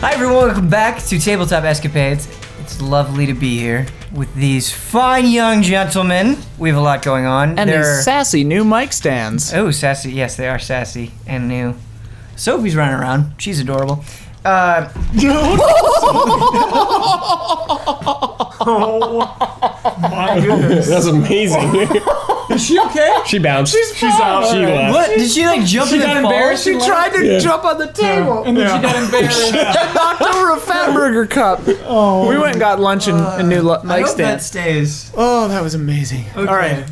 Hi everyone, welcome back to Tabletop Escapades. It's lovely to be here with these fine young gentlemen. We have a lot going on. And these sassy new mic stands. Oh, sassy. Yes, they are sassy and new. Sophie's running around. She's adorable. Oh my goodness. That's amazing. Is she okay? She bounced. She's out. She left. What? Did she like jump in got and fall? embarrassed? She tried to jump on the table. And then she got embarrassed. And knocked over a fat burger cup. Oh. We went and got lunch and a new I mic hope that stand. stays. Oh, that was amazing. Okay. All right.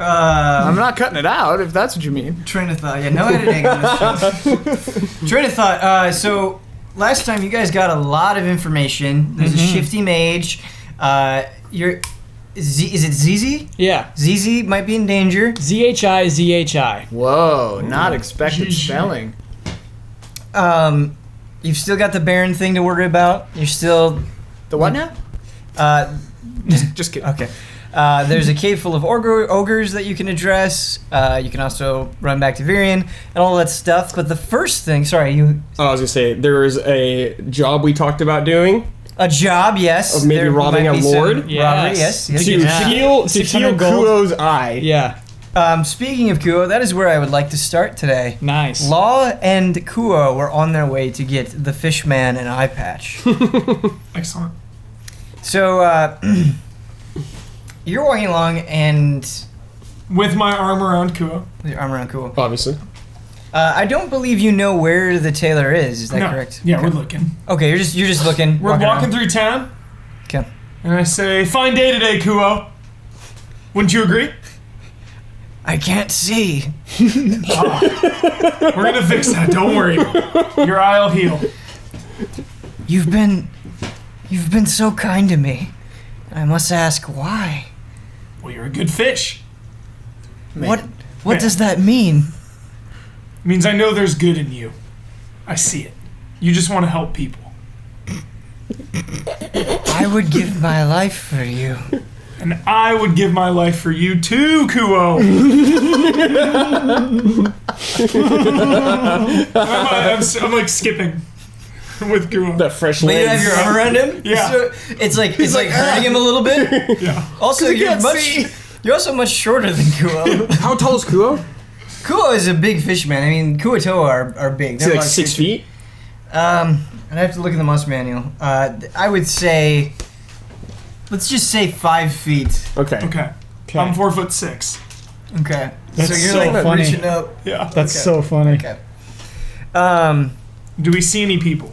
I'm not cutting it out, if that's what you mean. Train of thought. Yeah, no editing on this show. Train of thought. So last time you guys got a lot of information. There's a shifty mage. Is it ZZ? Yeah. ZZ might be in danger. ZHI. Whoa, not expected spelling. You've still got the Baron thing to worry about. You're still The what now? Just kidding. okay. There's a cave full of ogres that you can address. You can also run back to Virion and all that stuff. But the first thing, I was gonna say there was a job we talked about doing. A job, yes. Of maybe There robbing might a be some lord? Robbery, Yes. yes. To heal 600 gold. Kuo's eye. Yeah. Speaking of Kuo, that is where I would like to start today. Nice. Law and Kuo were on their way to get the Fishman and Eye Patch. Excellent. So, you're walking along and... With my arm around Kuo. Your arm around Kuo. Obviously. I don't believe you know where the tailor is that No. correct? Yeah, Okay. we're looking. Okay, you're just looking. We're walking around. through town, Okay. and I say, "Fine day today, Kuo." Wouldn't you agree? I can't see. We're gonna fix that. Don't worry. Your eye'll heal. You've been so kind to me. I must ask why. Well, you're a good fish. What Man. does that mean? It means I know there's good in you. I see it. You just want to help people. I would give my life for you. And I would give my life for you too, Kuo. I'm like skipping with Kuo. That fresh But you have legs. your arm around him. Yeah. So it's like hurting him a little bit. Yeah. Also, you're also much shorter than Kuo. How tall is Kuo? Kuo is a big fish man. I mean, Kuo-toa are big. Is he They're like large 6 creatures. feet? I'd have to look in the monster manual. I would say, let's just say 5 feet. Okay. Okay. I'm 4'6". Okay. That's so you're so like funny. reaching up. Yeah. That's Okay. so funny. Okay. Do we see any people?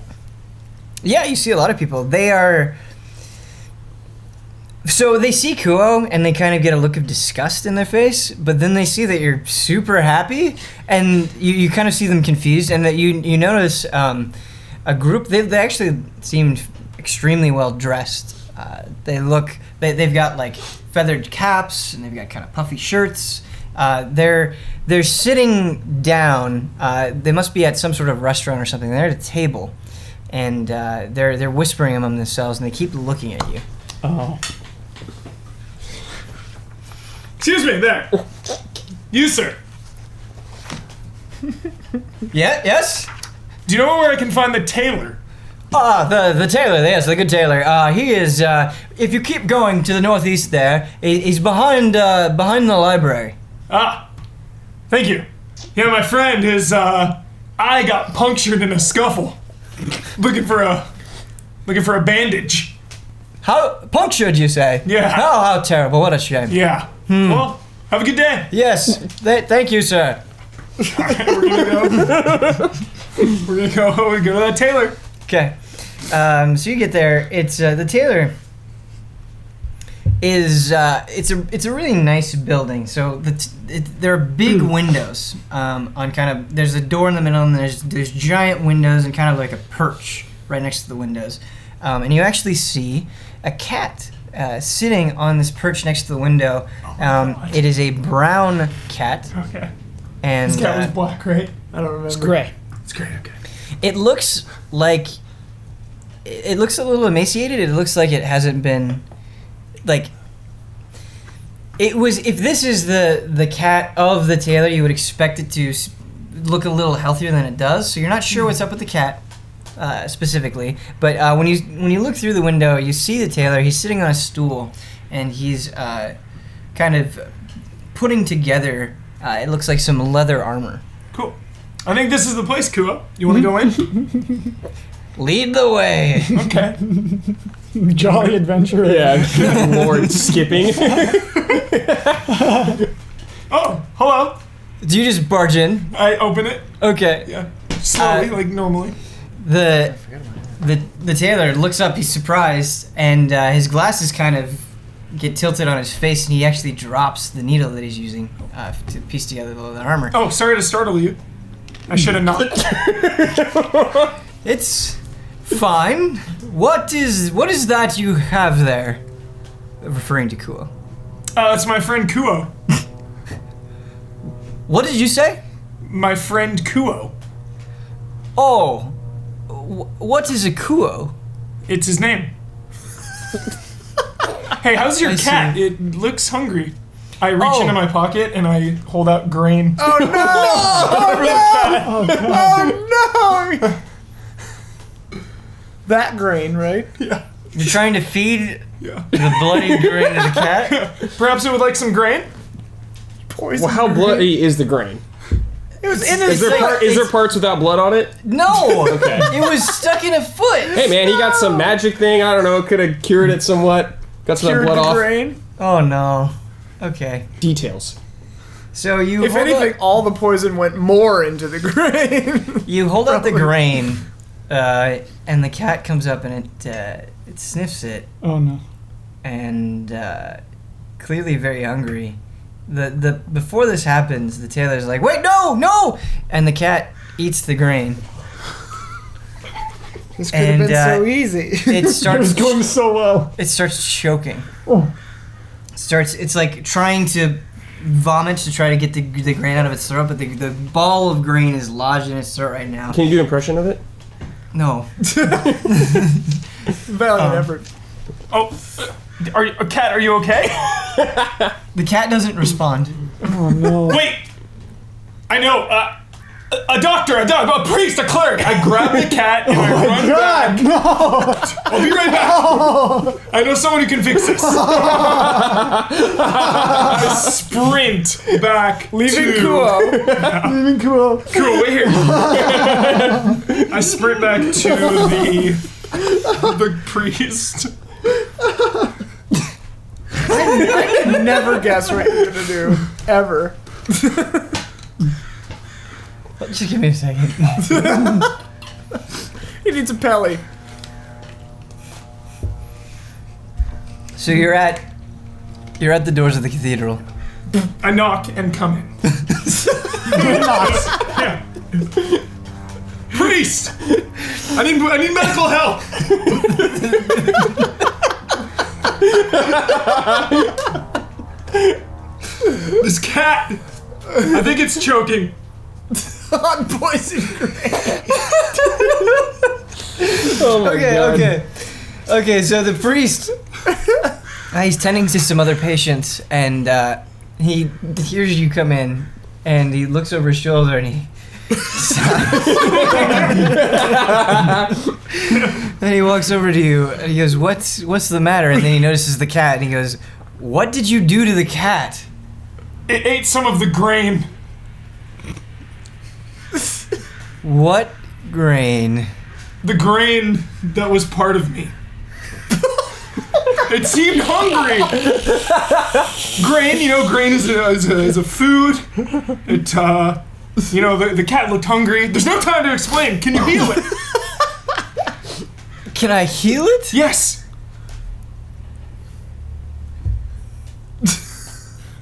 Yeah, you see a lot of people. They are. So they see Kuo and they kind of get a look of disgust in their face, but then they see that you're super happy, and you kind of see them confused, and that you notice a group. They actually seemed extremely well dressed. They've got like feathered caps and they've got kind of puffy shirts. They're sitting down. They must be at some sort of restaurant or something. They're at a table, and they're whispering among themselves, and they keep looking at you. Oh. Excuse me, there. You, sir. Yeah. Yes. Do you know where I can find the tailor? The tailor, yes, the good tailor. He is, if you keep going to the northeast there, he's behind the library. Ah, thank you. Yeah, my friend, his eye got punctured in a scuffle. Looking for a bandage. How punctured, you say? Yeah. Oh, how terrible, what a shame. Yeah. Well, have a good day. Yes, thank you, sir. Alright, we're gonna go to that tailor. Okay, so you get there, it's, the tailor is, it's a really nice building. So there are big windows, on kind of, there's a door in the middle, and there's giant windows and kind of like a perch right next to the windows. And you actually see a cat sitting on this perch next to the window. It is a brown cat. Okay. And This cat was black, right? I don't remember. It's gray. It's great, okay. it looks like it looks a little emaciated. It looks like it hasn't been like it was. If this is the cat of the tailor, you would expect it to look a little healthier than it does. So you're not sure what's up with the cat. specifically, but when you look through the window, you see the tailor. He's sitting on a stool, and he's kind of putting together. It looks like some leather armor. Cool. I think this is the place, Kuo. You want to go in? Lead the way. Okay. Jolly adventurer. Yeah, Lord skipping. Oh, hello. Do you just barge in? I open it. Okay. Yeah. Slowly, like normally. The tailor looks up. He's surprised, and his glasses kind of get tilted on his face, and he actually drops the needle that he's using to piece together the leather armor. Oh, sorry to startle you. I should have not. It's fine. What is that you have there? Referring to Kuo. It's my friend Kuo. What did you say? My friend Kuo. Oh, what is a Kuo? It's his name. Hey, how's your I cat? see. It looks hungry. I reach into my pocket and I hold out grain. Oh no! Oh no! Oh no! That grain, right? Yeah. You're trying to feed Yeah. the bloody grain to the cat? Perhaps it would like some grain? Poison. Well, how bloody is the grain? It was in Is his there parts without blood on it? No! Okay. It was stuck in a foot! Hey man, he got some magic thing. I don't know. Could have cured it somewhat. Got some of that cured blood the off. grain. Oh no. Okay. Details. So you If hold anything, up, all the poison went more into the grain. you hold out the Probably. grain, and the cat comes up and it sniffs it, Oh no. and clearly very hungry. The before this happens, the tailor's like, "Wait, no!" And the cat eats the grain. This could have been And, so easy. It It was starts going so well. it starts choking. Oh. It's like trying to vomit to try to get the grain out of its throat, but the ball of grain is lodged in its throat right now. Can you do an impression of it? No. Valiant effort. Oh, cat, are you okay? The cat doesn't respond. Oh no. Wait! I know, a doctor, a priest, a cleric! I grab the cat and I run back. God, no! I'll be right back! I know someone who can fix this. I sprint back Leaving to... Kuo. Even cool. Cool, wait here. I sprint back to the priest. I could never guess what you're gonna do. Ever. Just give me a second. He needs a pelly. So you're at the doors of the cathedral. I knock and come in. Yeah. Priest! I need medical help! This cat! I think it's choking. On poison grain. Oh my god. Okay, so the priest, he's tending to some other patients, and he hears you come in, and he looks over his shoulder, and he then he walks over to you, and he goes, what's the matter? And then he notices the cat, and he goes, what did you do to the cat? It ate some of the grain. What grain? The grain that was part of me. It seemed hungry. Grain, grain is a food. It, the cat looked hungry. There's no time to explain. Can you heal it? Can I heal it? Yes.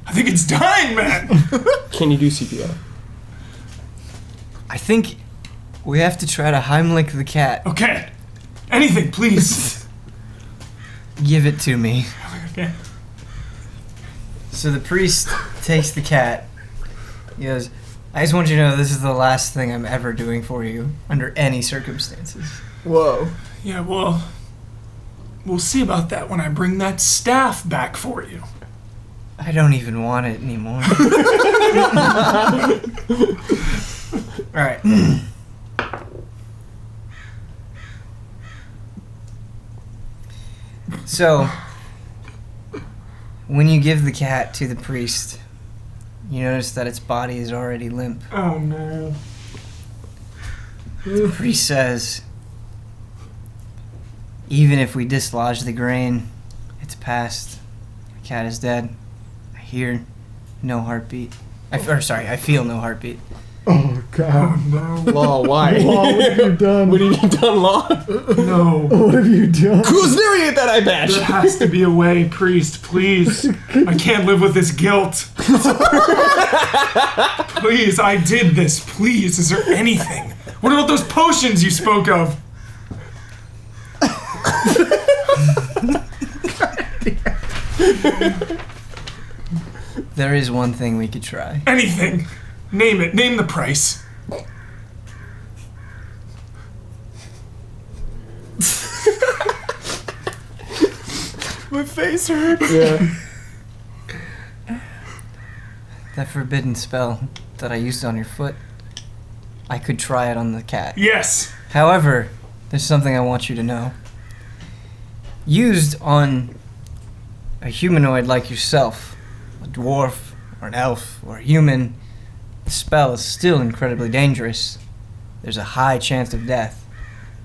I think it's dying, man. Can you do CPR? I think we have to try to Heimlich the cat. Okay. Anything, please. Give it to me. Okay. So the priest takes the cat. He goes, I just want you to know this is the last thing I'm ever doing for you under any circumstances. Whoa. Yeah, well, we'll see about that when I bring that staff back for you. I don't even want it anymore. Alright. So, when you give the cat to the priest, you notice that its body is already limp. Oh no. The priest says, even if we dislodge the grain, it's past. The cat is dead. I hear no heartbeat. I feel no heartbeat. Oh, God. No. Law, why? Law, what have you done? What have you done, Law? No. What have you done? Who's doing it that I bash? There has to be a way, priest, please. I can't live with this guilt. Please, I did this. Please, is there anything? What about those potions you spoke of? There is one thing we could try. Anything. Name it. Name the price. My face hurts. Yeah. That forbidden spell that I used on your foot, I could try it on the cat. Yes. However, there's something I want you to know. Used on a humanoid like yourself, a dwarf, or an elf, or a human, the spell is still incredibly dangerous. There's a high chance of death.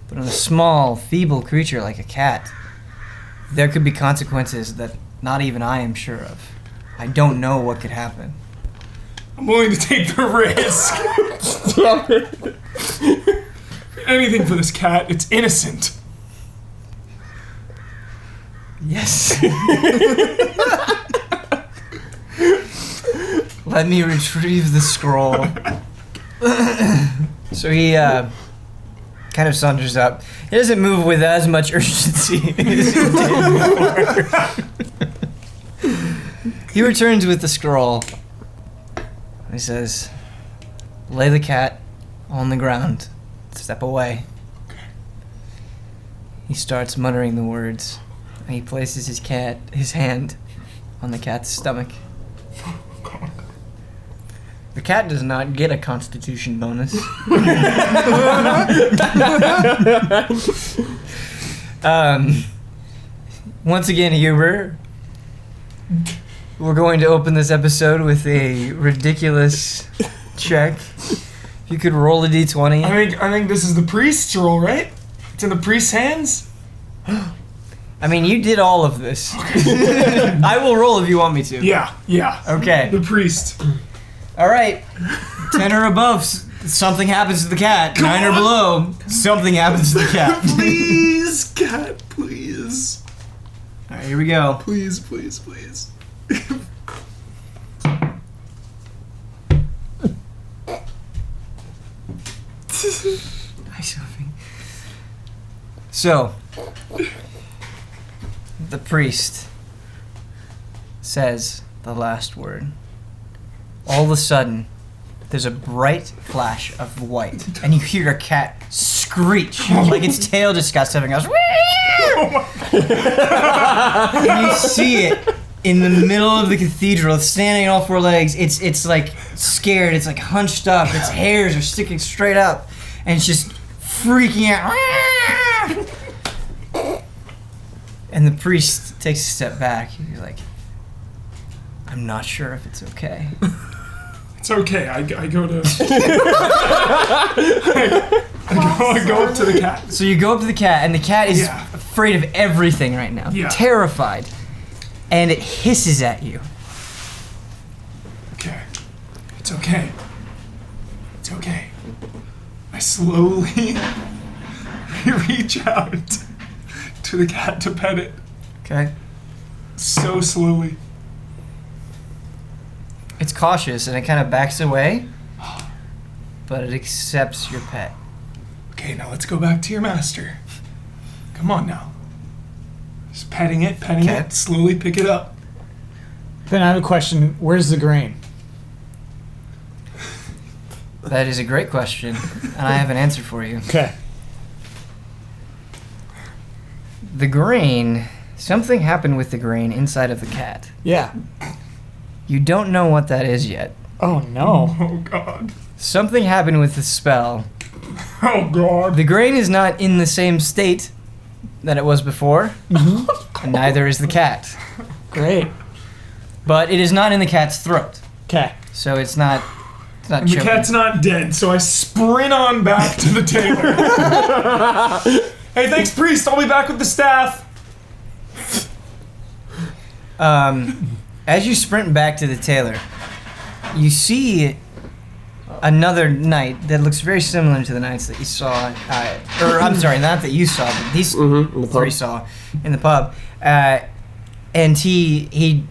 But on a small, feeble creature like a cat, there could be consequences that not even I am sure of. I don't know what could happen. I'm willing to take the risk. Stop it. Anything for this cat. It's innocent. Yes. Let me retrieve the scroll. So he kind of saunters up. He doesn't move with as much urgency as he did before. He returns with the scroll. He says, lay the cat on the ground. Step away. He starts muttering the words. He places his hand on the cat's stomach. The cat does not get a constitution bonus. Once again, Huber, we're going to open this episode with a ridiculous check. If you could roll a d20. I think this is the priest's role, right? It's in the priest's hands. I mean, you did all of this. I will roll if you want me to. Yeah. Okay. The priest. All right. 10 or above, something happens to the cat. 9 or below, something happens to the cat. Please, cat, please. All right, here we go. Please, please, please. Nice moving. So, the priest says the last word. All of a sudden, there's a bright flash of white, and you hear a cat screech like its tail just got something else. And you see it in the middle of the cathedral, standing on all four legs. It's like scared. It's like hunched up. Its hairs are sticking straight up, and it's just freaking out. And the priest takes a step back. He's like, I'm not sure if it's okay. It's okay. I go to. I go up to the cat. So you go up to the cat, and the cat is afraid of everything right now. Yeah. Terrified. And it hisses at you. Okay. It's okay. It's okay. I slowly reach out to the cat to pet it. Okay. So slowly. It's cautious, and it kind of backs away, but it accepts your pet. Okay, now let's go back to your master. Come on now. Just petting it, slowly pick it up. Then I have a question. Where's the grain? That is a great question, and I have an answer for you. Okay. The grain, something happened with the grain inside of the cat. Yeah. You don't know what that is yet. Oh, no. Oh, God. Something happened with the spell. Oh, God. The grain is not in the same state that it was before. and neither is the cat. Great. But it is not in the cat's throat, Okay. so it's not And the choking. cat's not dead, so I sprint on back to the tailor. Hey, thanks, priest. I'll be back with the staff. As you sprint back to the tailor, you see another knight that looks very similar to the knights that you saw, or I'm sorry, not that you saw, but these three saw in the pub. And he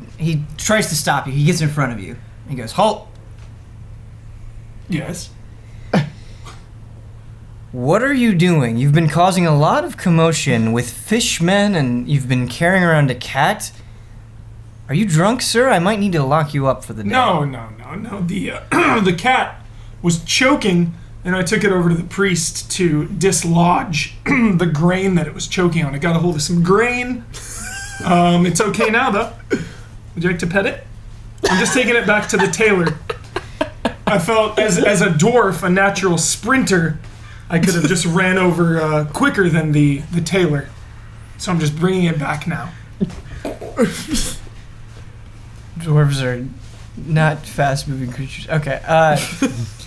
tries to stop you. He gets in front of you. He goes, "Halt! Yes. What are you doing? You've been causing a lot of commotion with fishmen, and you've been carrying around a cat. Are you drunk, sir? I might need to lock you up for the day." No. The cat was choking, and I took it over to the priest to dislodge the grain that it was choking on. I got a hold of some grain. It's okay now, though. Would you like to pet it? I'm just taking it back to the tailor. I felt, as a dwarf, a natural sprinter, I could have just ran over quicker than the tailor. So I'm just bringing it back now. Dwarves are not fast-moving creatures. Okay.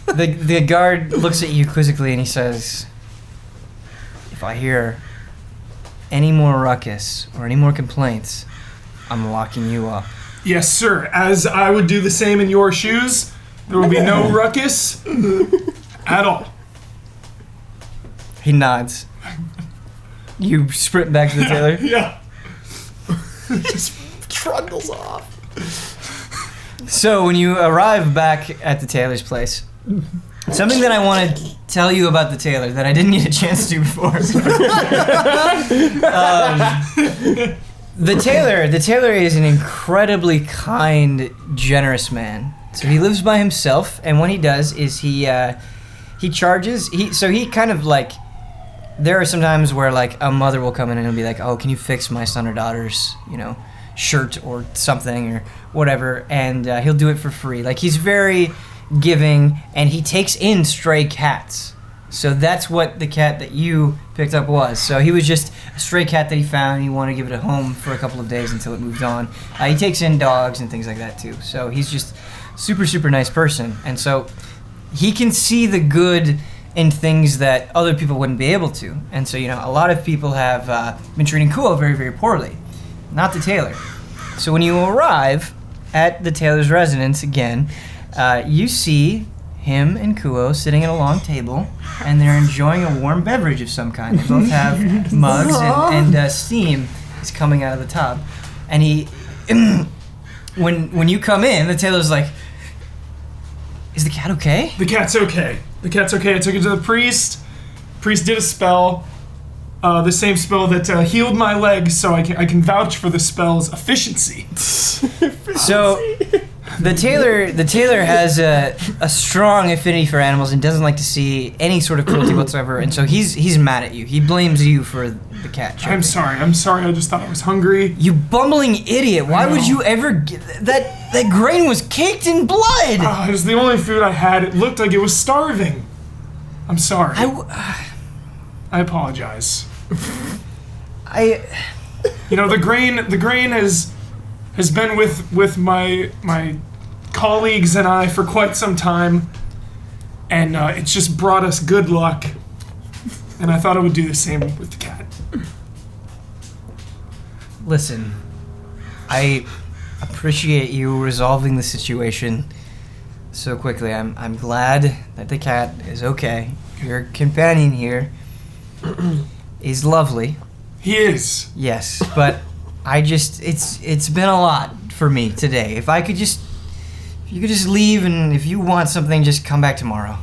The guard looks at you quizzically and he says, "If I hear any more ruckus or any more complaints, I'm locking you up." Yes, sir. As I would do the same in your shoes, there will be no ruckus at all. He nods. You sprint back to the tailor. Yeah. Just trundles off. So when you arrive back at the tailor's place, something that I want to tell you about the tailor that I didn't get a chance to before. The tailor is an incredibly kind, generous man. So he lives by himself, and what he does is he charges. He kind of like. There are some times where like a mother will come in and he'll be like, "Oh, can you fix my son or daughter's, shirt or something or whatever?" And he'll do it for free. Like he's very giving, and he takes in stray cats. So that's what the cat that you picked up was. So he was just a stray cat that he found. And he wanted to give it a home for a couple of days until it moved on. He takes in dogs and things like that too. So he's just super, super nice person. And so he can see the good in things that other people wouldn't be able to. And so, a lot of people have been treating Kuo very, very poorly. Not the tailor. So when you arrive at the tailor's residence again, you see him and Kuo sitting at a long table, and they're enjoying a warm beverage of some kind. They both have mugs, and steam is coming out of the tub. And he, when you come in, the tailor's like, "Is the cat okay?" The cat's okay. The cat's okay. I took it to the priest. Priest did a spell. The same spell that healed my leg, so I can vouch for the spell's efficiency. So the tailor has a strong affinity for animals and doesn't like to see any sort of cruelty whatsoever, and so he's mad at you. He blames you for the cat choking. I'm sorry. I just thought I was hungry. You bumbling idiot! Why would you ever get that grain was caked in blood? It was the only food I had. It looked like it was starving. I'm sorry. I apologize. The grain has been with my colleagues and I for quite some time, and it's just brought us good luck. And I thought I would do the same with the cat. Listen, I appreciate you resolving the situation so quickly. I'm glad that the cat is okay. Your companion here is lovely. He is. Yes, but it's been a lot for me today. If you could just leave, and if you want something, just come back tomorrow.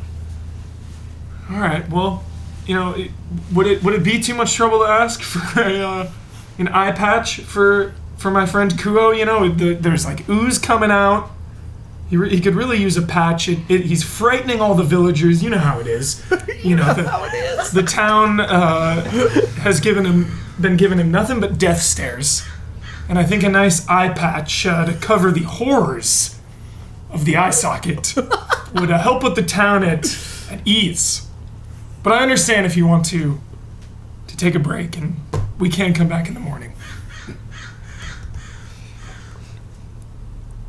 All right. Well, would it be too much trouble to ask for an eye patch for my friend Kuo? There's like ooze coming out. He could really use a patch. He's frightening all the villagers. You know how it is. How it is. The town has been giving him nothing but death stares, and I think a nice eye patch to cover the horrors of the eye socket would help put the town at ease. But I understand if you want to take a break, and we can come back in the morning.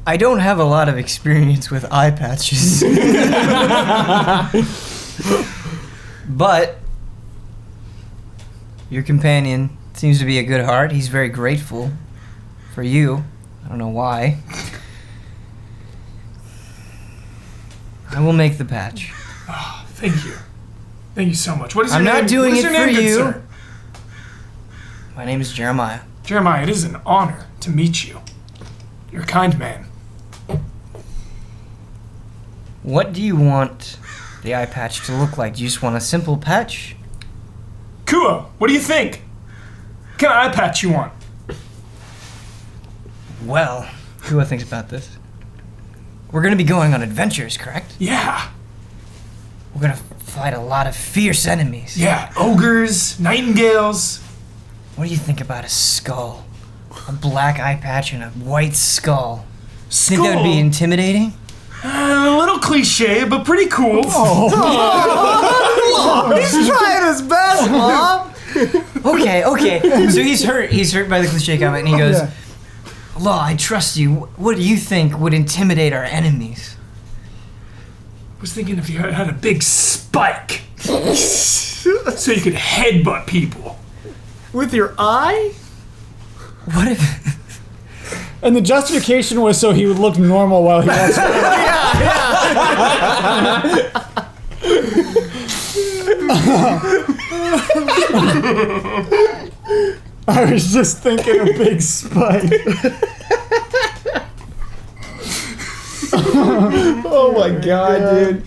I don't have a lot of experience with eye patches. But your companion seems to be a good heart. He's very grateful for you. I don't know why. I will make the patch. Oh, thank you. Thank you so much. What is your I'm name? not doing What is it your for name, good you. sir? My name is Jeremiah. Jeremiah, it is an honor to meet you. You're a kind man. What do you want the eye patch to look like? Do you just want a simple patch? Kuo, what do you think? What kind of eye patch you want? Well, Kua thinks about this. We're gonna be going on adventures, correct? Yeah. We're gonna fight a lot of fierce enemies. Yeah. Ogres, nightingales. What do you think about a skull? A black eye patch and a white skull. Think that would be intimidating? A little cliche, but pretty cool. He's trying his best, Mom. Okay. So he's hurt by the cliche comment, and he goes, Law, I trust you. What do you think would intimidate our enemies? I was thinking if you had a big spike, so you could headbutt people. With your eye? What if... And the justification was so he would look normal while he was. I was just thinking a big spike. Oh my god, dude.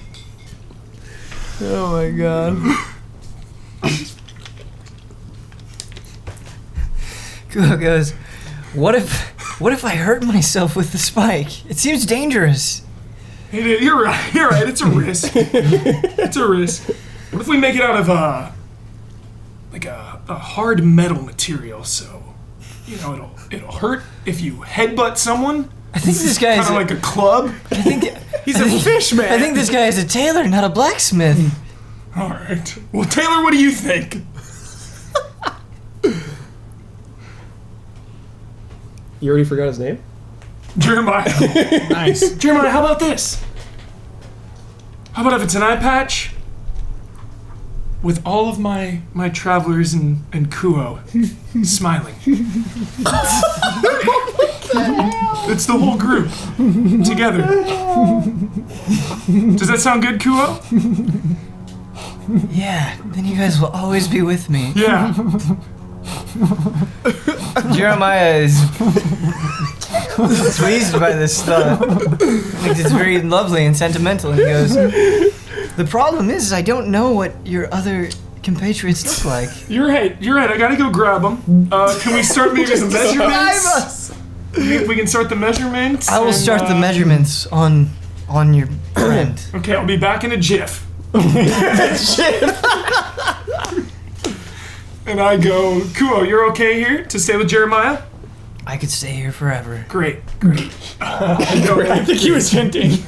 Oh my god. Kua goes, what if I hurt myself with the spike? It seems dangerous. You're right. It's a risk. It's a risk. What if we make it out of a hard metal material? So, it'll hurt if you headbutt someone. I think this guy is kind of like a club. I think He's a fish man. I think this guy is a tailor, not a blacksmith. All right. Well, Taylor, what do you think? You already forgot his name? Jeremiah. Nice. Jeremiah, how about this? How about if it's an eye patch with all of my travelers and Kuo smiling? It's the whole group together. Does that sound good, Kuo? Yeah, then you guys will always be with me. Yeah. Jeremiah is pleased by this stuff. Thinks it's very lovely and sentimental, and he goes, the problem is I don't know what your other compatriots look like. You're right. I gotta go grab them. Can we start maybe some measurements? We can start the measurements. I will start the measurements on your friend. Okay, I'll be back in a jiff. And I go, Kuo, you're okay here to stay with Jeremiah? I could stay here forever. Great. I think he was hinting.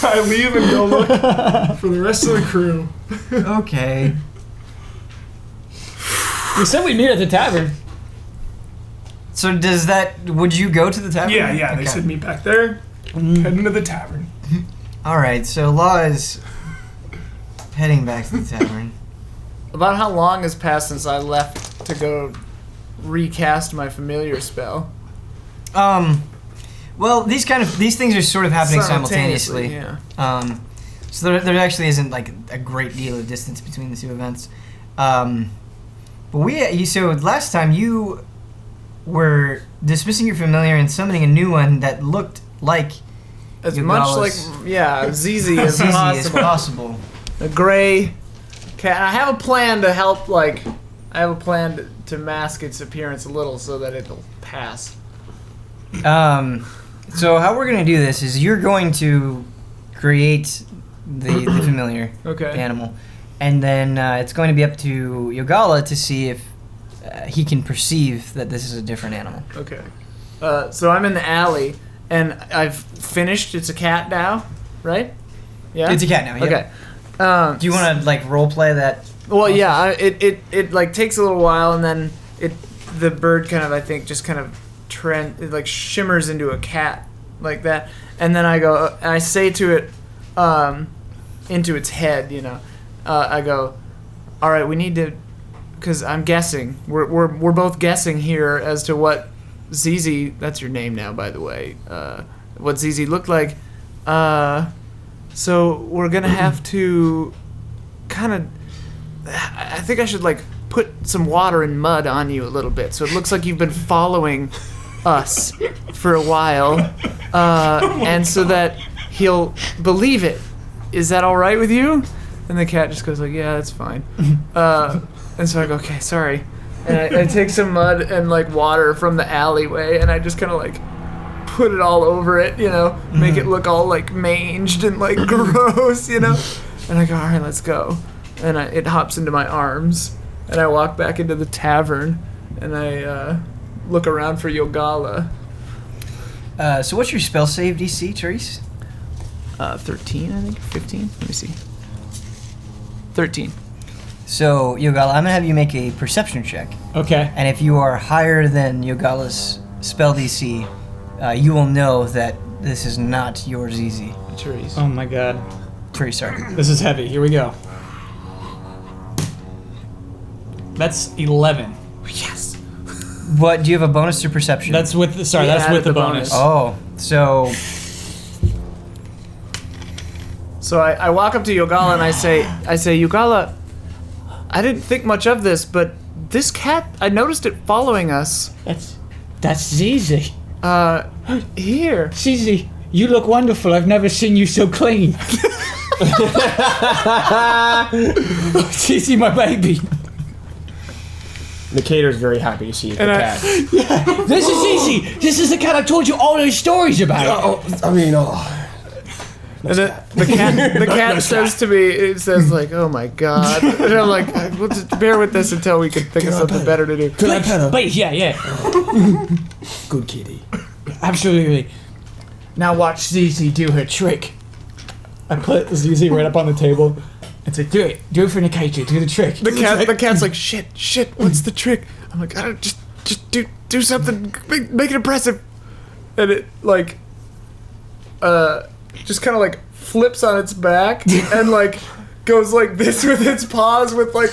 I leave and go look for the rest of the crew. Okay. We said we'd meet at the tavern. So would you go to the tavern? Yeah, they Okay. said meet back there, heading to the tavern. Alright, so Law is heading back to the tavern. About how long has passed since I left to go recast my familiar spell? Well, these things are sort of happening simultaneously. Yeah. So there actually isn't like a great deal of distance between the two events. But so last time you were dismissing your familiar and summoning a new one that looked like As You much call like, us- ZZ as easy as possible. possible. A gray cat. I have a plan to help, I have a plan to mask its appearance a little so that it'll pass. So how we're gonna do this is you're going to create the familiar, Okay. the animal, and then it's going to be up to Yogala to see if he can perceive that this is a different animal. Okay. So I'm in the alley, and I've finished. It's a cat now, right? Yeah. It's a cat now. Yeah. Okay. Do you want to role play that Well, yeah, it like takes a little while, and then the bird kind of, I think, just kind of it like shimmers into a cat like that, and then I say to it, into its head, I go, all right, we need to, because I'm guessing, we're both guessing here as to what ZZ, that's your name now, by the way, what ZZ looked like, so we're gonna have to kind of, I think I should like put some water and mud on you a little bit, so it looks like you've been following us for a while, and so that he'll believe it. Is that all right with you? And the cat just goes like, yeah, that's fine. And so I go, okay, sorry. And I take some mud and like water from the alleyway, and I just kind of like put it all over it, make it look all like manged and like gross, And I go, all right, let's go. And it hops into my arms, and I walk back into the tavern, and I look around for Yogala. So what's your spell save DC, Therese? 13, I think. 15? Let me see. 13. So, Yogala, I'm going to have you make a perception check. Okay. And if you are higher than Yogala's spell DC, you will know that this is not your ZZ. Therese. Oh my god. Therese, sorry. This is heavy. Here we go. That's 11. Yes. What, do you have a bonus to perception? That's with the, sorry, We that's added with the the bonus. bonus. Oh, so... So I walk up to Yogala and I say, Yogala, I didn't think much of this, but this cat, I noticed it following us. That's ZZ. Here. ZZ, you look wonderful. I've never seen you so clean. ZZ, my baby. The cater's very happy to see the cat. This is ZZ. This is the cat I told you all those stories about. And the cat says to me, it says like, oh my god. And I'm like, we'll just bear with this until we can think of something better to do. Can I pet her? Please, yeah. Good kitty. Absolutely. Now watch ZZ do her trick. I put ZZ right up on the table and say, do it for Nikita, do the trick. The cat's like, shit, what's the trick? I'm like, I don't, just do something, make it impressive. And it like, just kind of like flips on its back and like goes like this with its paws with like.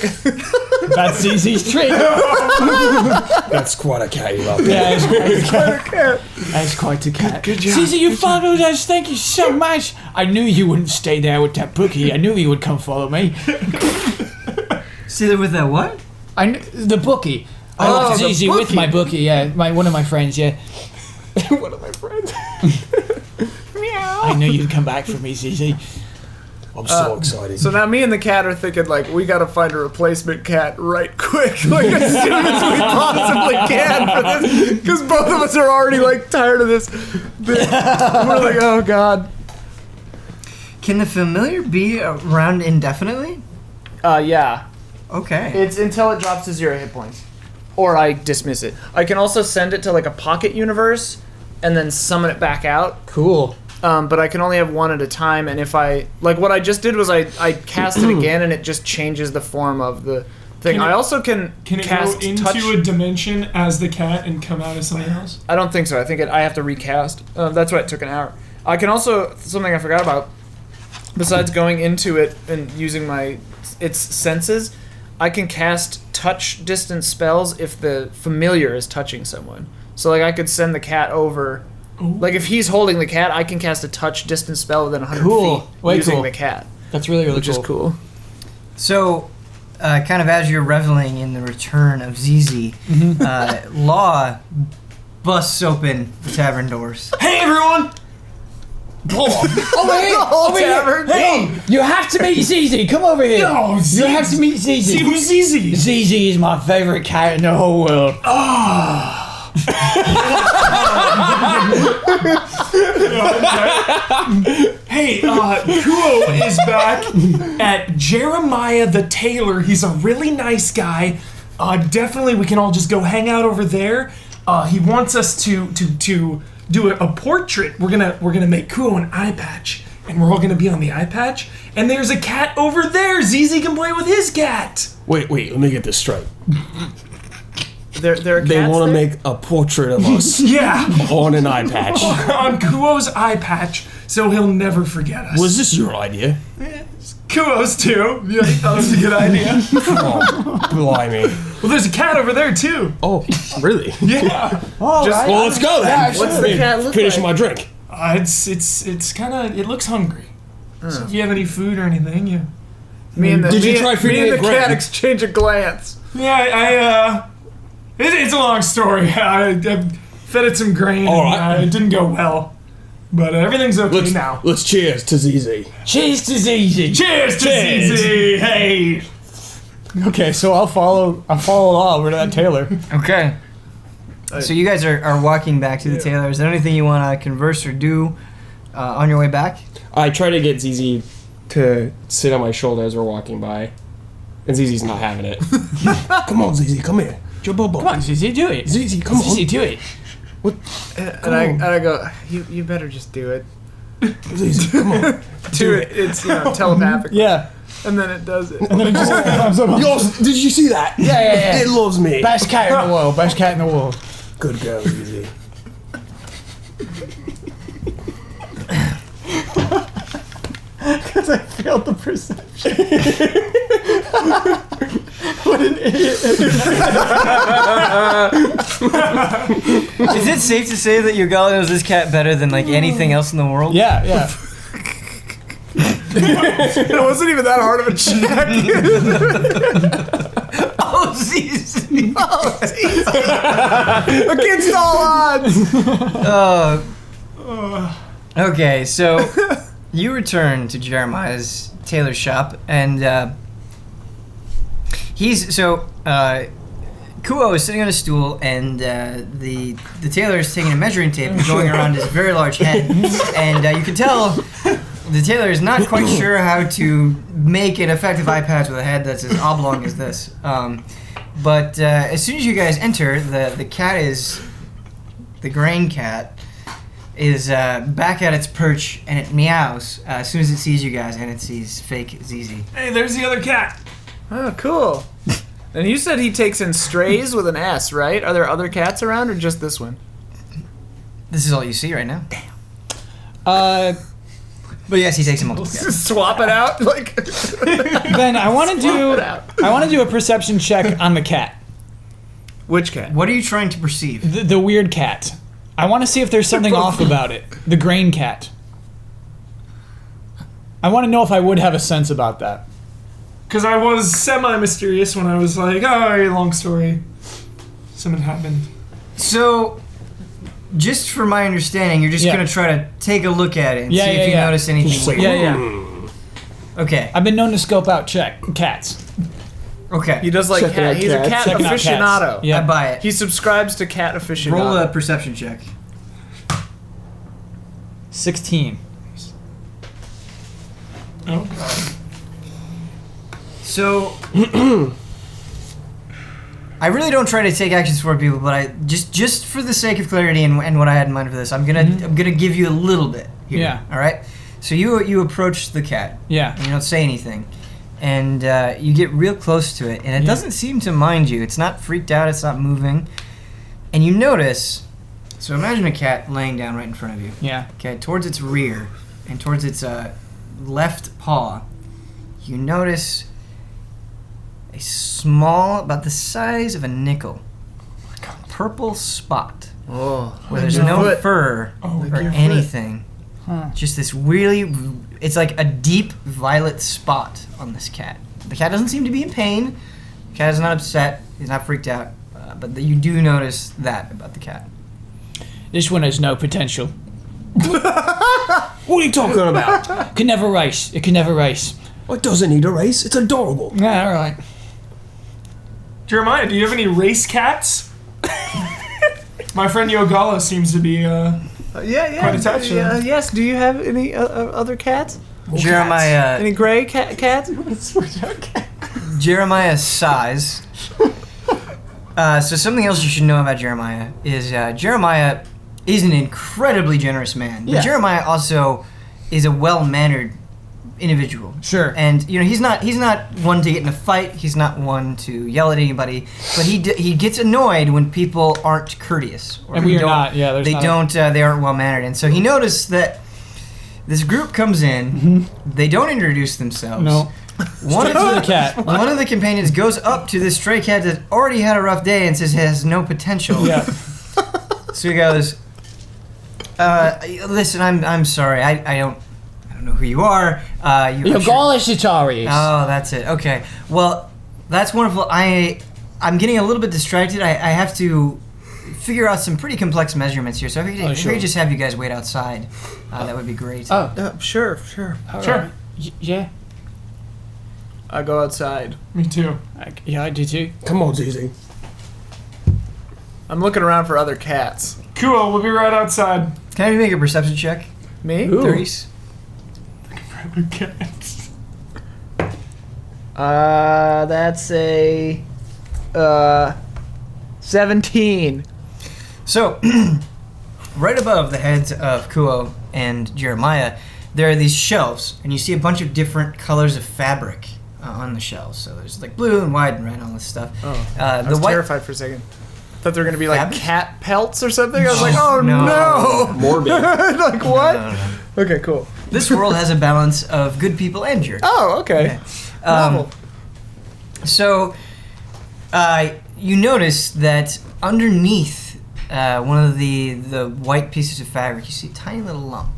That's ZZ's trick. That's quite a cat, you love. Yeah, it's quite a cat. cat. That's quite a cat. Good job. ZZ, you followed us. Thank you so much. I knew you wouldn't stay there with that bookie. I knew you would come follow me. See that with that what? The bookie. I Oh, went to the ZZ with bookie. my bookie. Yeah, one of my friends. Yeah. One of my friends. I knew you'd come back for me, ZZ. I'm so excited. So now me and the cat are thinking like we gotta find a replacement cat right quick, like as soon as we possibly can for this, because both of us are already like tired of this. We're like, oh god. Can the familiar be around indefinitely? Yeah. Okay. It's until it drops to 0 hit points, or I dismiss it. I can also send it to like a pocket universe, and then summon it back out. Cool. But I can only have one at a time, and if I like what I just did was I cast it again, and it just changes the form of the thing. Can it- I also can Can it cast go into touch. a dimension as the cat and come out as something else? I don't think so. I think I have to recast. That's why it took an hour. I can also, something I forgot about, besides going into it and using its senses, I can cast touch distance spells if the familiar is touching someone. So like I could send the cat over. Ooh. Like if he's holding the cat, I can cast a touch distance spell within 100 Cool. feet Way using cool. the cat, That's really which is cool. So, kind of as you're reveling in the return of ZZ, Law busts open the tavern doors. Hey everyone! Over here! Over tavern. here! Hey, you have to meet ZZ. Come over here. No, You have to meet ZZ. See who's ZZ? ZZ is my favorite cat in the whole world. Hey, Kuo is back at Jeremiah the Tailor. He's a really nice guy. Definitely we can all just go hang out over there. He wants us to do a portrait. We're gonna make Kuo an eye patch, and we're all gonna be on the eye patch. And there's a cat over there. ZZ can play with his cat. Wait, let me get this straight. There are cats They want to there? make a portrait of us Yeah, on an eye patch. on Kuo's eye patch, so he'll never forget us. Was this your idea? Kuo's too. Yeah, he thought it was a good idea. Oh, blimey. Well, there's a cat over there too. Oh, really? Yeah. Oh, Just- Well, let's go then. What's the cat look Finish like? my drink. It's kind of. It looks hungry. So if you have any food or anything, you. Me and the, Did you me, try me feeding and it the cat grain? exchange a glance. Yeah, it's a long story. I fed it some grain. All and, right. it didn't go well, but everything's okay now. Let's cheers to ZZ. Cheers to ZZ. Cheers to Cheers. ZZ. Hey. Okay, so I'll follow all over to that tailor. Okay. So you guys are walking back to the tailor. Is there anything you want to converse or do on your way back? I try to get ZZ to sit on my shoulder as we're walking by, and ZZ's not having it. Come on, ZZ, come here. Jump up. Come on, ZZ, do it. ZZ, come on. ZZ, do it. And I go, you better just do it. ZZ, come on. Do it. It's telepathic. Yeah. And then it does it. And then it just comes up. Yo, did you see that? Yeah. It loves me. Best cat in the world. Best cat in the world. Good girl, ZZ. Because I failed the perception. What an idiot. Is it safe to say that Yogala knows this cat better than like anything else in the world? Yeah. It wasn't even that hard of a check. Oh, ZZ. Against all odds. Okay, so you return to Jeremiah's tailor shop, and Kuo is sitting on a stool, and the tailor is taking a measuring tape and going around his very large head, and you can tell the tailor is not quite sure how to make an effective eye patch with a head that's as oblong as this. But as soon as you guys enter, the cat the grain cat is back at its perch, and it meows as soon as it sees you guys, and it sees fake ZZ. Hey, there's the other cat. Oh, cool. And you said he takes in strays with an S, right? Are there other cats around or just this one? This is all you see right now. But Yes, he takes a multiple cats. Just swap it out? Like, Ben, I want to it out. do a perception check on the cat. Which cat? What are you trying to perceive? The weird cat. I want to see if there's something off about it. The grain cat. I want to know if I would have a sense about that. Because I was semi-mysterious when I was like, oh, long story. Something happened. So, just for my understanding, you're just Yeah. gonna try to take a look at it and Yeah, see if yeah, you yeah. notice anything Just like, weird. Yeah. Okay. I've been known to scope out cats. Okay. He does like Checking out cat. He's a cats. cat Checking out cats. aficionado. Yeah. I buy it. He subscribes to cat aficionado. Roll a perception check. 16. Oh, God. So, I really don't try to take actions for people, but I just for the sake of clarity and what I had in mind for this, I'm gonna give you a little bit here. Yeah. All right. So you approach the cat. Yeah. And you don't say anything, and you get real close to it, and it doesn't seem to mind you. It's not freaked out. It's not moving, and you notice. So imagine a cat laying down right in front of you. Yeah. Okay, towards its rear and towards its left paw, you notice a small, about the size of a nickel, purple spot Oh. where there's your no foot. fur Oh, or your foot. anything. Huh. Just this really, it's like a deep violet spot on this cat. The cat doesn't seem to be in pain. The cat is not upset. He's not freaked out. But you do notice that about the cat. This one has no potential. What are you talking about? Can never race. It can never race. It doesn't need a race. It's adorable. Yeah, all right. Jeremiah, do you have any race cats? My friend Yogala seems to be, Yeah. Quite attached to them. Yes. Do you have any other cats? Jeremiah, Any gray cats? Jeremiah's size. So something else you should know about Jeremiah is Jeremiah is an incredibly generous man. But Yeah. Jeremiah also is a well-mannered individual. Sure. And he's not one to get in a fight. He's not one to yell at anybody. But he gets annoyed when people aren't courteous. Or And we are don't- not. Yeah, they aren't well-mannered. And so he noticed that this group comes in. They don't introduce themselves. No. One Straight to the cat. One of the companions goes up to this stray cat that already had a rough day and says it has no potential. Yeah. So he goes, listen, I'm sorry. I don't know who you are. You're Gaulish Atarius. Oh, that's it. Okay. Well, that's wonderful. I'm getting a little bit distracted. I have to figure out some pretty complex measurements here. So if I could just have you guys wait outside, that would be great. Sure. Sure. Yeah. I go outside. Me too. Yeah, I do too. Come on, ZZ. I'm looking around for other cats. Cool. We'll be right outside. Can I make a perception check? Me? Ooh. 30s. Cats. That's a 17. So, right above the heads of Kuo and Jeremiah, there are these shelves, and you see a bunch of different colors of fabric on the shelves. So there's like blue and white and red and all this stuff. I was terrified for a second. Thought they were gonna be like Fabric? cat pelts or something. I was like, oh no! Morbid. Like what? No. Okay, cool. This world has a balance of good people and jerks. Oh, okay. Novel. So, you notice that underneath one of the white pieces of fabric, you see a tiny little lump,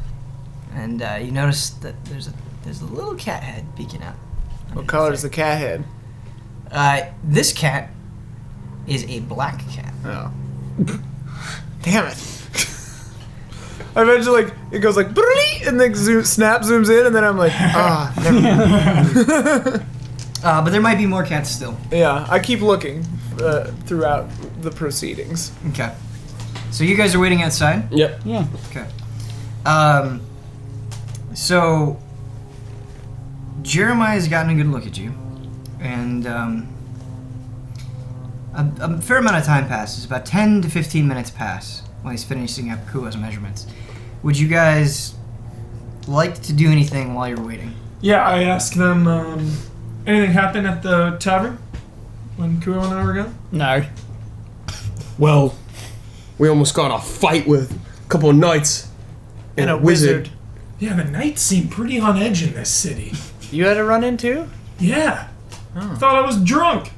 and you notice that there's a little cat head peeking out. What color is the cat head? This cat is a black cat. Oh. Damn it. I imagine like it goes like "Brrrly," and then snap zooms in and then I'm like, never mind. But there might be more cats still. Yeah, I keep looking throughout the proceedings. Okay. So you guys are waiting outside? Yep. Yeah. Okay. So Jeremiah's gotten a good look at you, and a fair amount of time passes. About 10 to 15 minutes pass while he's finishing up Kuo's measurements. Would you guys like to do anything while you're waiting? Yeah, I asked them, anything happened at the tavern when Kuo and I were gone? No. Well, we almost got a fight with a couple of knights And a wizard. Yeah, the knights seem pretty on edge in this city. You had a run into? Yeah. I thought I was drunk.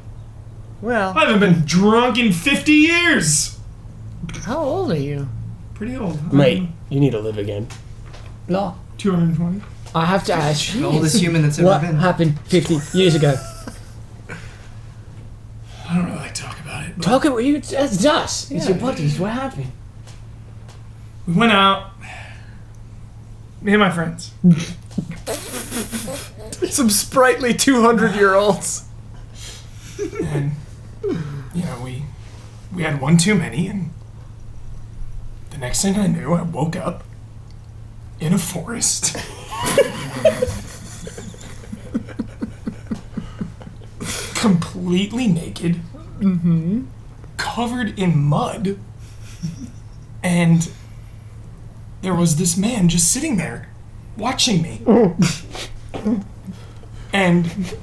Well, I haven't been drunk in 50 years. how old are you? Pretty old. Mate, you need to live again. No. 220. I have to ask The oldest human that's ever what been. happened 50 years ago. I don't really like to talk about it. But Talk about you. It's us. It's Yeah. your buddies. What happened? we went out. Me and my friends. Some sprightly 200-year-olds. And, we had one too many, and the next thing I knew, I woke up in a forest. Completely naked. Covered in mud. And there was this man just sitting there, watching me. And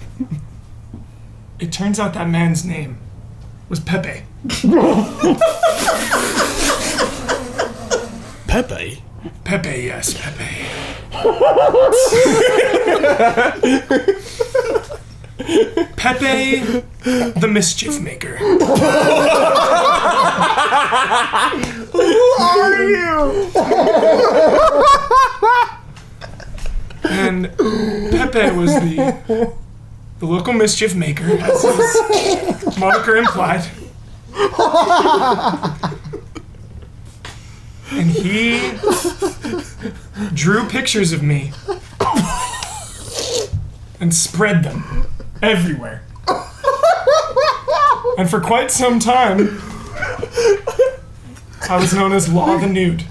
it turns out that man's name was Pepe. Pepe? Pepe, yes, Pepe. Pepe, the mischief maker. Who are you? And Pepe was the local mischief maker, as his moniker implied. And he drew pictures of me and spread them everywhere. And for quite some time, I was known as Law the Nude.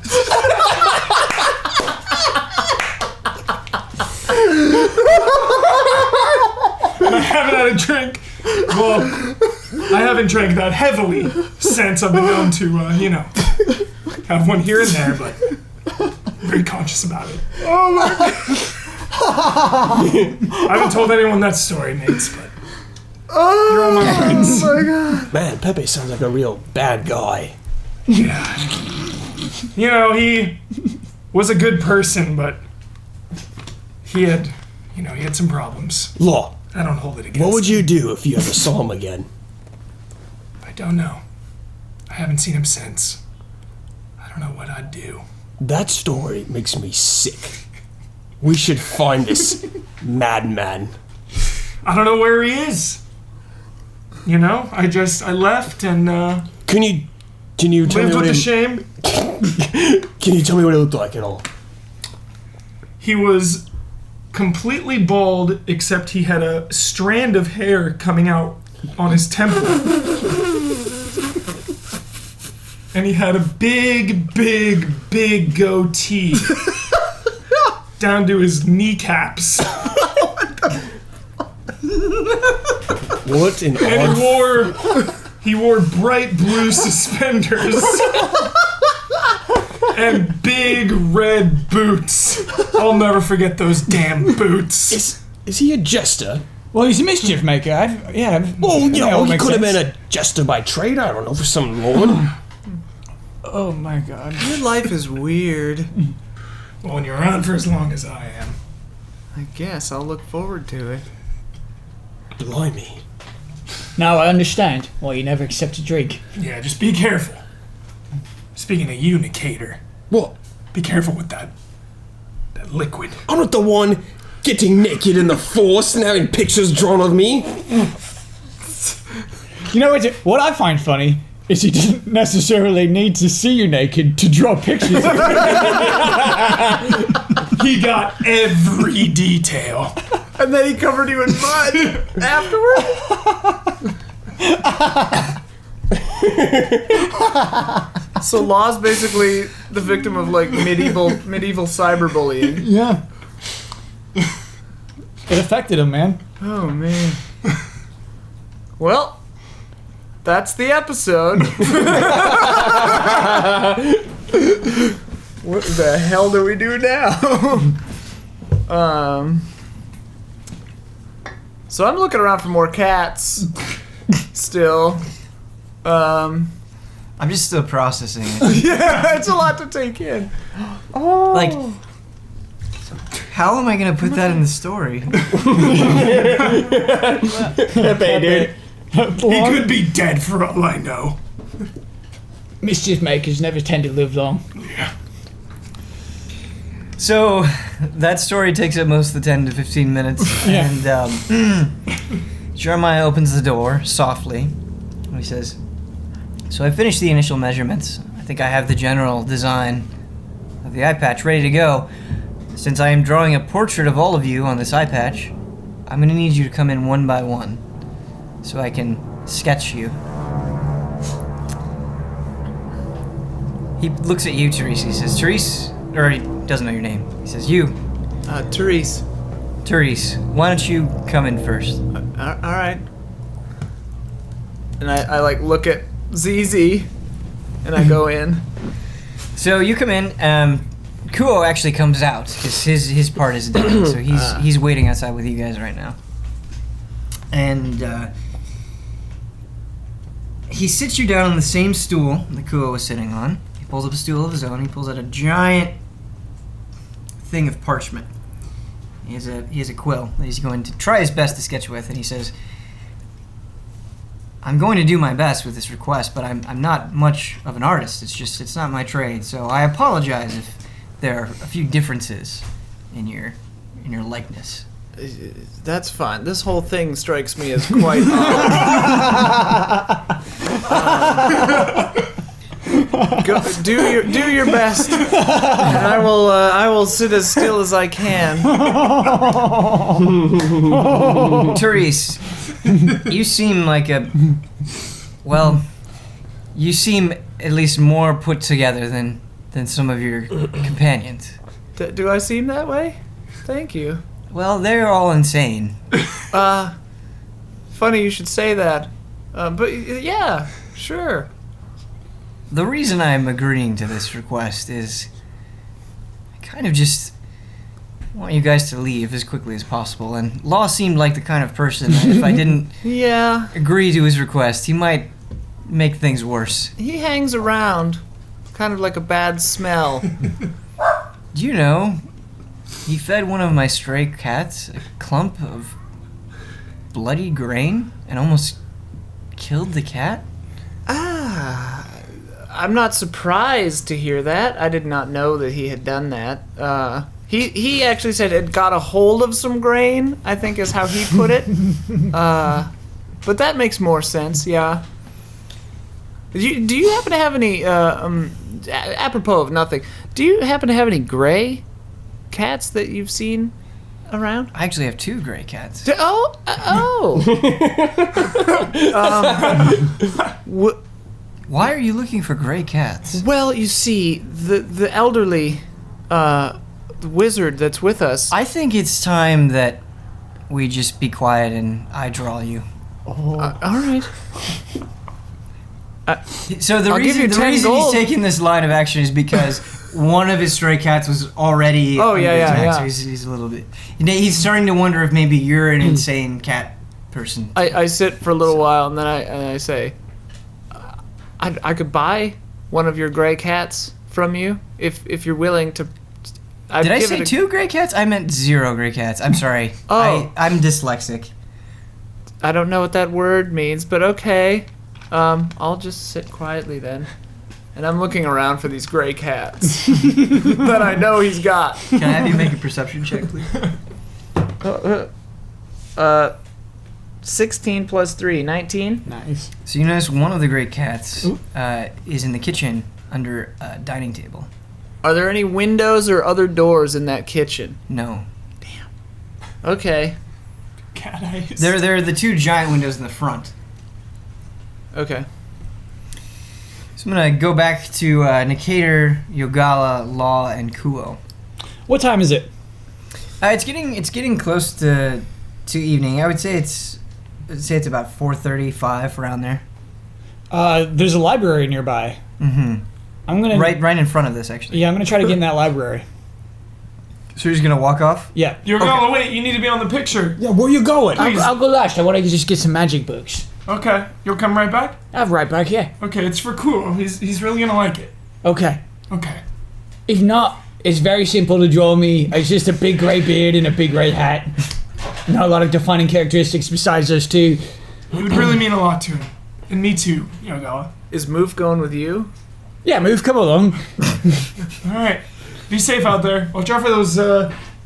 And I haven't had a drink. Well, I haven't drank that heavily since I've been known to, have one here and there, but very conscious about it. Oh my god. I haven't told anyone that story, mates, but you're all my friends. Oh my god. Man, Pepe sounds like a real bad guy. Yeah. You know, he was a good person, but he had some problems. Law, I don't hold it against what would him. you do if you ever saw him again? I don't know. I haven't seen him since. I don't know what I'd do. That story makes me sick. We should find this madman. I don't know where he is. You know, I left and Can you tell me lived what with the he, shame. Can you tell me what it looked like at all? He was completely bald, except he had a strand of hair coming out on his temple. And he had a big, big, big goatee down to his kneecaps. What an And odd... he wore bright blue suspenders and big red boots. I'll never forget those damn boots. Is he a jester? Well, he's a mischief maker. Well, you know, he makes could have sense. been a jester by trade. I don't know, for some lord. Oh my god. Your life is weird. Well, when you're around for as long as I am. I guess I'll look forward to it. Blimey. Now I understand why you never accept a drink. Yeah, just be careful. Speaking of you, Nicator, What? be careful with that liquid. I'm not the one getting naked in the forest and having pictures drawn of me. You know what I find funny is he didn't necessarily need to see you naked to draw pictures of you. He got every detail. And then he covered you in mud afterward? So Law's basically the victim of like medieval cyberbullying. Yeah. It affected him, man. Oh man. Well, that's the episode. What the hell do we do now? So I'm looking around for more cats. Still. I'm just still processing it. Yeah, it's a lot to take in. Like, how am I gonna put that in the story? Pepe, dude. He could be dead for all I know. Mischief makers never tend to live long. So, that story takes up most of the 10 to 15 minutes. Yeah. And Jeremiah opens the door softly. And he says, "So I finished the initial measurements. I think I have the general design of the eye patch ready to go. Since I am drawing a portrait of all of you on this eye patch, I'm going to need you to come in one by one so I can sketch you." He looks at you, Therese. He says, "Therese," or he doesn't know your name. He says, "You, Therese. Therese, why don't you come in first?" Alright. And I like look at ZZ and I go in. So you come in. Kuo actually comes out because his part is done. So he's waiting outside with you guys right now. And he sits you down on the same stool that Kuo was sitting on. He pulls up a stool of his own. He pulls out a giant thing of parchment. He has a quill that he's going to try his best to sketch with, and he says, "I'm going to do my best with this request, but I'm not much of an artist. It's not my trade. So I apologize if there are a few differences in your likeness." That's fine. This whole thing strikes me as quite do your best, and I will sit as still as I can. Therese, you seem like you seem at least more put together than some of your companions. Do I seem that way? Thank you. Well, they're all insane. Funny you should say that. But yeah, sure. The reason I'm agreeing to this request is kind of just want you guys to leave as quickly as possible. And Law seemed like the kind of person that if I didn't Yeah, agree to his request, he might make things worse. he hangs around, kind of like a bad smell. Do you know, he fed one of my stray cats a clump of bloody grain and almost killed the cat? I'm not surprised to hear that. I did not know that he had done that. He actually said it got a hold of some grain, I think is how he put it. But that makes more sense, yeah. Do you happen to have any, apropos of nothing, do you happen to have any gray cats that you've seen around? I actually have 2 gray cats. Why are you looking for gray cats? Well, you see, the elderly wizard that's with us. I think it's time that we just be quiet and I draw you. All right. So the I'll give you reason 10 he's gold. taking this line of action is because one of his stray cats was already Oh, under yeah, attack, yeah. so he's a little bit. He's starting to wonder if maybe you're an insane cat person. I sit for a little while and then I say, I could buy one of your gray cats from you if you're willing to. Did I say 2 gray cats? I meant 0 gray cats. I'm sorry. Oh. I'm dyslexic. I don't know what that word means, but okay. I'll just sit quietly then. And I'm looking around for these gray cats that I know he's got. Can I have you make a perception check, please? 16 plus 3, 19. Nice. So you notice one of the gray cats is in the kitchen under a dining table. Are there any windows or other doors in that kitchen? No. Okay. Cat eyes. There are the 2 giant windows in the front. Okay. So I'm gonna go back to Nikator, Yogala, Law, and Kuo. What time is it? It's getting close to evening. I would say it's about 4:35 around there. There's a library nearby. Mm-hmm. I'm gonna Right in front of this actually. Yeah, I'm gonna try to get in that library. So you're just gonna walk off? Yeah. You're gonna wait. You need to be on the picture. Yeah, where you going? Please. I'll go last. I want to just get some magic books. Okay. You'll come right back. I'll be right back. Yeah. Okay. It's for Kuo. He's really gonna like it. Okay. Okay. If not, it's very simple to draw me. It's just a big grey beard and a big grey hat. Not a lot of defining characteristics besides those 2. It would really mean a lot to him, and me too, Yogala. Is Moof going with you? Yeah, move, come along. All right. Be safe out there. Watch out for those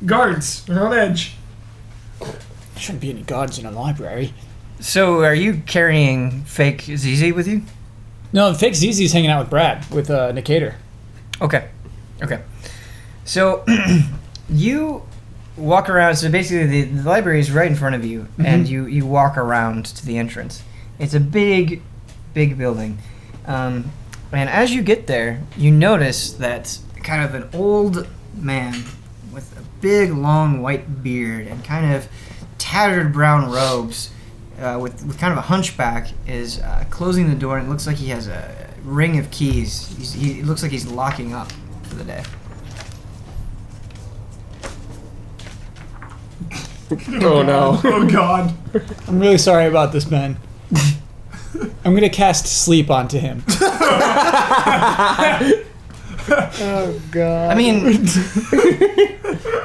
guards. They're on edge. There shouldn't be any guards in a library. So are you carrying fake ZZ with you? No, fake ZZ's hanging out with Brad, with Nikator. Okay. So you walk around. So basically, the library is right in front of you, and you walk around to the entrance. It's a big building, and as you get there, you notice that kind of an old man with a big, long white beard and kind of tattered brown robes, with kind of a hunchback, is closing the door, and it looks like he has a ring of keys. It looks like he's locking up for the day. Oh no. Oh God. I'm really sorry about this, man. I'm gonna cast sleep onto him. Oh God. I mean,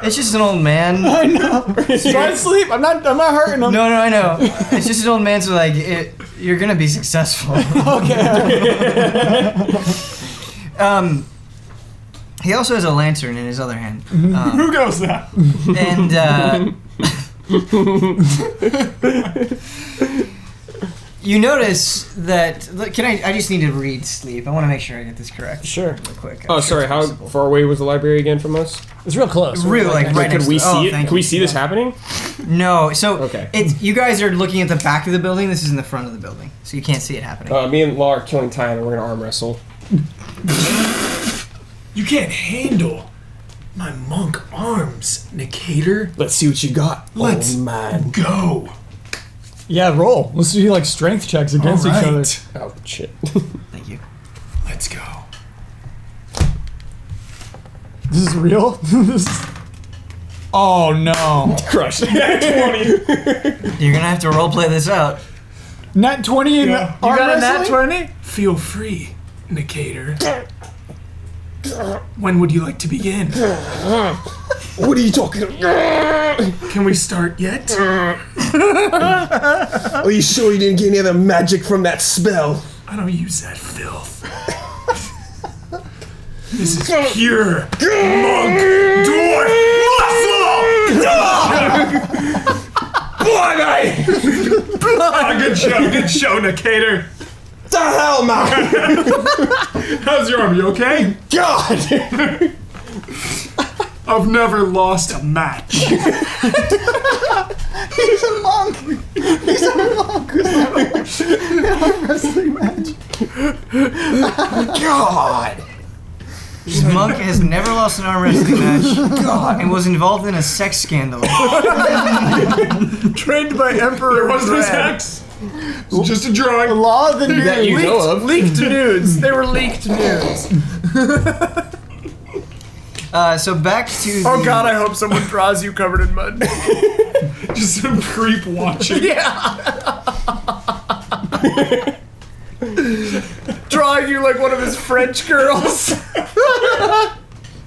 it's just an old man. I know. Try to sleep. I'm not hurting him. No, I know. It's just an old man, so like, you're gonna be successful. Okay. He also has a lantern in his other hand. Who goes that? And you notice that. Look, I just need to read sleep. I want to make sure I get this correct. Sure. Real quick. Oh, sorry. How far away was the library again from us? It's real close. Really, like right next Could we to see it? thank Can we you. see this happening? No. So Okay. you guys are looking at the back of the building. This is in the front of the building, so you can't see it happening. Me and Law are killing time, and we're gonna arm wrestle. You can't handle my monk arms, Nikator. Let's see what you got. Let's oh, man. go. Yeah, roll. Let's do like strength checks against each other. Oh shit. Thank you. Let's go. This is real? Oh no. Crushed. 20. You're gonna have to roleplay this out. Nat 20 in Yeah. arm You got a nat wrestling? 20? Feel free, Nicator. When would you like to begin? What are you talking about? Can we start yet? Are you sure you didn't get any other magic from that spell? I don't use that filth. This is pure monk dwarf muscle! Good show, Nicator. The hell, man! How's your arm? You okay? God! I've never lost a match. He's a monk! He's a monk who's never in a wrestling match. God! This monk has never lost an arm wrestling match and was involved in a sex scandal. Trained by Emperor What's this Dread. hex? It's just a drawing. Law of the nude. That you know of. Leaked nudes. They were leaked nudes. So back to the... Oh god, I hope someone draws you covered in mud. Just some creep watching. Drawing you like one of his French girls.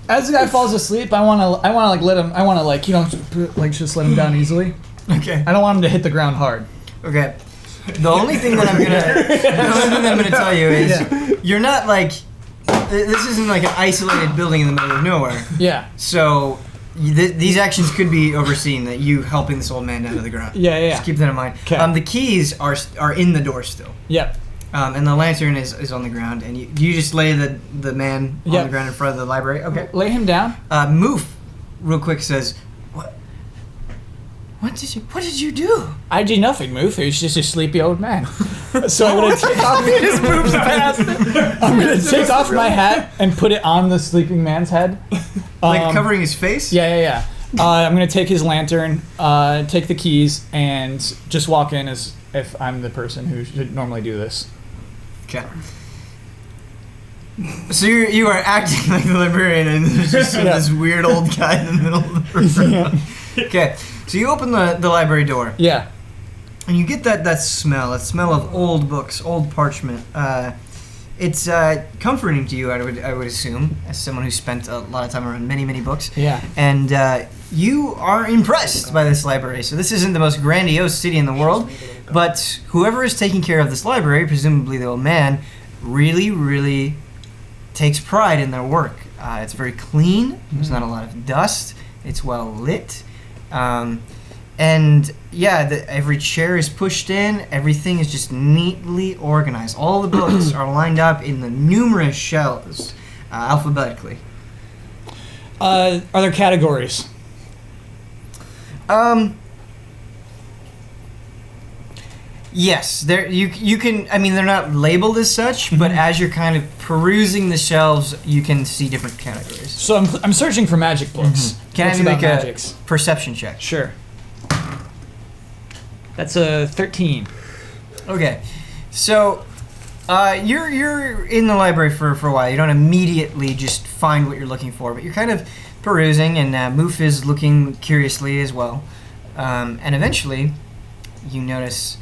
As the guy falls asleep, I wanna like let him. I wanna like just let him down easily. Okay. I don't want him to hit the ground hard. Okay. The only thing that I'm gonna tell you is you're not like this isn't like an isolated building in the middle of nowhere. Yeah. So these actions could be overseen. That you helping this old man down to the ground. Yeah. Just keep that in mind. 'Kay. The keys are in the door still. Yep. And the lantern is on the ground, and you just lay the man on Yep. the ground in front of the library. Okay. Lay him down. Moof, real quick says, What did you do? I did nothing, Moof. He was just a sleepy old man. So I'm gonna take off. He just moves past. I'm gonna take off my hat and put it on the sleeping man's head. Like covering his face? Yeah. I'm gonna take his lantern, take the keys, and just walk in as if I'm the person who should normally do this. Okay. So you are acting like the librarian, and there's just this weird old guy in the middle of the room. Okay. So you open the library door, Yeah. and you get that smell of old books, old parchment. It's comforting to you, I would assume, as someone who spent a lot of time around many books. Yeah. And you are impressed by this library. So this isn't the most grandiose city in the world, but whoever is taking care of this library, presumably the old man, really takes pride in their work. It's very clean. There's not a lot of dust. It's well lit. And yeah, every chair is pushed in. Everything is just neatly organized. All the books are lined up in the numerous shelves, alphabetically. Are there categories? Yes, there you can. I mean, they're not labeled as such, but as you're kind of perusing the shelves, you can see different categories. So I'm searching for magic books. Can Books I about make a magics. perception check? Sure. That's a 13. Okay, so you're in the library for a while. You don't immediately just find what you're looking for, but you're kind of perusing, and Moof is looking curiously as well. And eventually, you notice